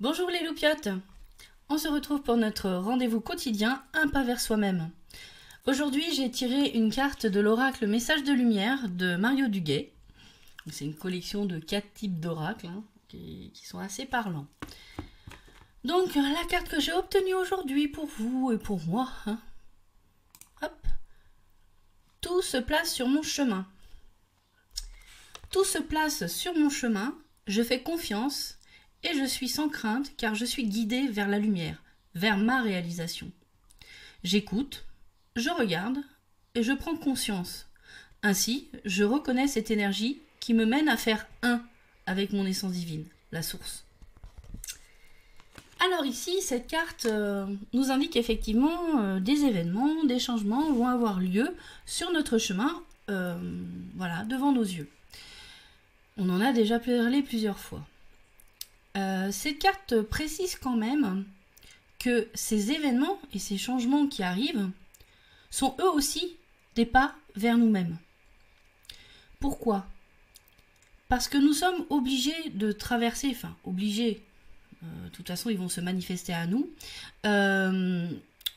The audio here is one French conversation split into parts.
Bonjour les loupiotes. On se retrouve pour notre rendez-vous quotidien, un pas vers soi-même. Aujourd'hui, j'ai tiré une carte de l'oracle Message de lumière de Mario Duguay. C'est une collection de 4 types d'oracles qui sont assez parlants. Donc, la carte que j'ai obtenue aujourd'hui pour vous et pour moi, hop, tout se place sur mon chemin. Tout se place sur mon chemin, je fais confiance et je suis sans crainte car je suis guidée vers la lumière, vers ma réalisation. J'écoute, je regarde et je prends conscience. Ainsi, je reconnais cette énergie qui me mène à faire un avec mon essence divine, la source. Alors ici, cette carte nous indique effectivement des événements, des changements vont avoir lieu sur notre chemin, voilà, devant nos yeux. On en a déjà parlé plusieurs fois. Cette carte précise quand même que ces événements et ces changements qui arrivent sont eux aussi des pas vers nous-mêmes. Pourquoi? Parce que nous sommes obligés de traverser, enfin obligés, de toute façon ils vont se manifester à nous,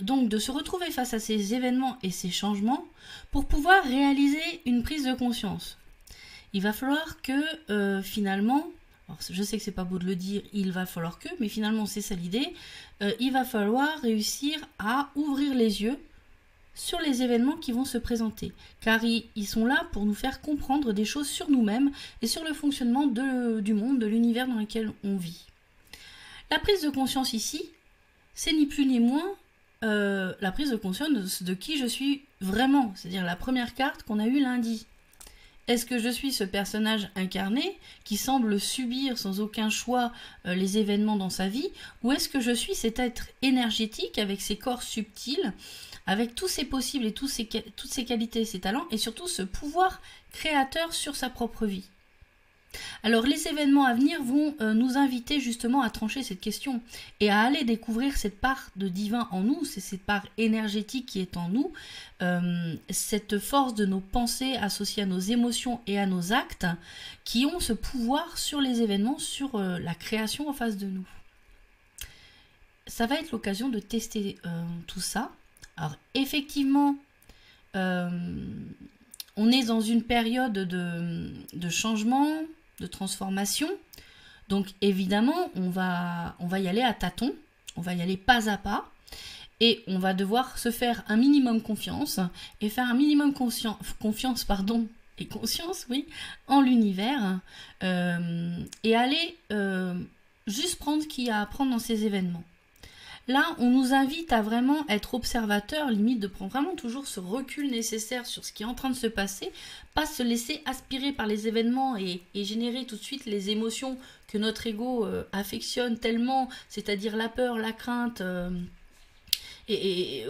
donc de se retrouver face à ces événements et ces changements pour pouvoir réaliser une prise de conscience. Il va falloir que finalement, alors je sais que c'est pas beau de le dire, il va falloir que, mais finalement c'est ça l'idée, il va falloir réussir à ouvrir les yeux sur les événements qui vont se présenter, car ils sont là pour nous faire comprendre des choses sur nous-mêmes et sur le fonctionnement du monde, de l'univers dans lequel on vit. La prise de conscience ici, c'est ni plus ni moins la prise de conscience de qui je suis vraiment, c'est-à-dire la première carte qu'on a eue lundi. Est-ce que je suis ce personnage incarné qui semble subir sans aucun choix les événements dans sa vie, ou est-ce que je suis cet être énergétique avec ses corps subtils, avec tous ses possibles et toutes ses qualités, ses talents, et surtout ce pouvoir créateur sur sa propre vie? Alors les événements à venir vont nous inviter justement à trancher cette question et à aller découvrir cette part de divin en nous, c'est cette part énergétique qui est en nous, cette force de nos pensées associées à nos émotions et à nos actes qui ont ce pouvoir sur les événements, sur la création en face de nous. Ça va être l'occasion de tester tout ça. Alors effectivement, on est dans une période de changement, de transformation. Donc évidemment, on va y aller à tâtons, on va y aller pas à pas, et on va devoir se faire un minimum confiance, et faire un minimum confiance, et conscience, oui, en l'univers, et aller juste prendre ce qu'il y a à prendre dans ces événements. Là, on nous invite à vraiment être observateur, limite de prendre vraiment toujours ce recul nécessaire sur ce qui est en train de se passer, pas se laisser aspirer par les événements et générer tout de suite les émotions que notre ego affectionne tellement, c'est-à-dire la peur, la crainte,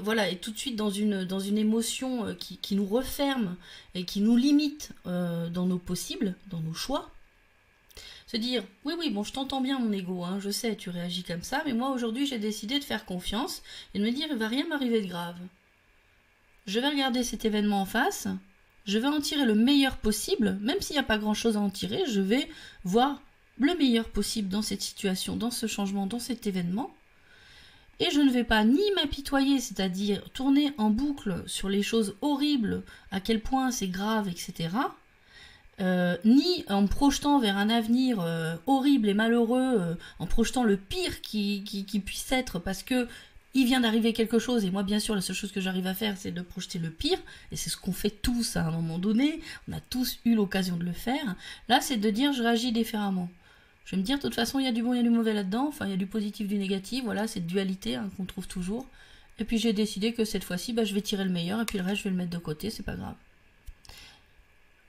voilà, et tout de suite dans une émotion qui nous referme et qui nous limite dans nos possibles, dans nos choix. Se dire, oui, bon, je t'entends bien mon ego, je sais, tu réagis comme ça, mais moi aujourd'hui j'ai décidé de faire confiance et de me dire, il va rien m'arriver de grave. Je vais regarder cet événement en face, je vais en tirer le meilleur possible, même s'il n'y a pas grand chose à en tirer, je vais voir le meilleur possible dans cette situation, dans ce changement, dans cet événement. Et je ne vais pas ni m'apitoyer, c'est-à-dire tourner en boucle sur les choses horribles, à quel point c'est grave, etc., ni en me projetant vers un avenir horrible et malheureux, en projetant le pire qui puisse être, parce que il vient d'arriver quelque chose, et moi bien sûr la seule chose que j'arrive à faire c'est de projeter le pire, et c'est ce qu'on fait tous à un moment donné, on a tous eu l'occasion de le faire. Là c'est de dire je réagis différemment. Je vais me dire de toute façon il y a du bon, il y a du mauvais là-dedans, enfin il y a du positif, du négatif, voilà, cette dualité qu'on trouve toujours. Et puis j'ai décidé que cette fois-ci je vais tirer le meilleur, et puis le reste je vais le mettre de côté, c'est pas grave.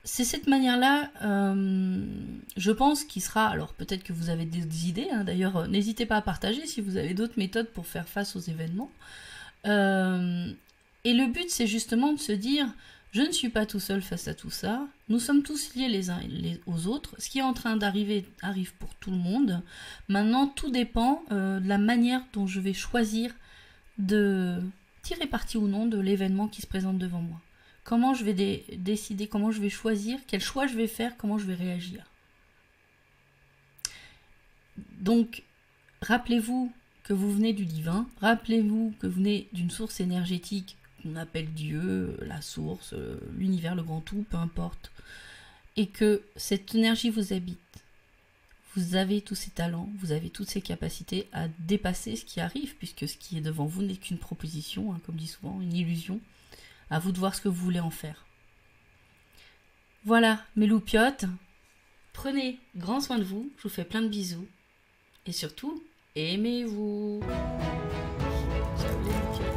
C'est cette manière-là, je pense, qui sera... Alors, peut-être que vous avez des idées, d'ailleurs, n'hésitez pas à partager si vous avez d'autres méthodes pour faire face aux événements. Et le but, c'est justement de se dire, je ne suis pas tout seul face à tout ça, nous sommes tous liés les uns aux autres, ce qui est en train d'arriver arrive pour tout le monde. Maintenant, tout dépend de la manière dont je vais choisir de tirer parti ou non de l'événement qui se présente devant moi. Comment je vais décider, comment je vais choisir, quel choix je vais faire, comment je vais réagir. Donc, rappelez-vous que vous venez du divin, rappelez-vous que vous venez d'une source énergétique qu'on appelle Dieu, la source, l'univers, le grand tout, peu importe, et que cette énergie vous habite. Vous avez tous ces talents, vous avez toutes ces capacités à dépasser ce qui arrive, puisque ce qui est devant vous n'est qu'une proposition, hein, comme dit souvent, une illusion. À vous de voir ce que vous voulez en faire. Voilà, mes loupiottes, prenez grand soin de vous, je vous fais plein de bisous, et surtout, aimez-vous. Ciao les loupiottes.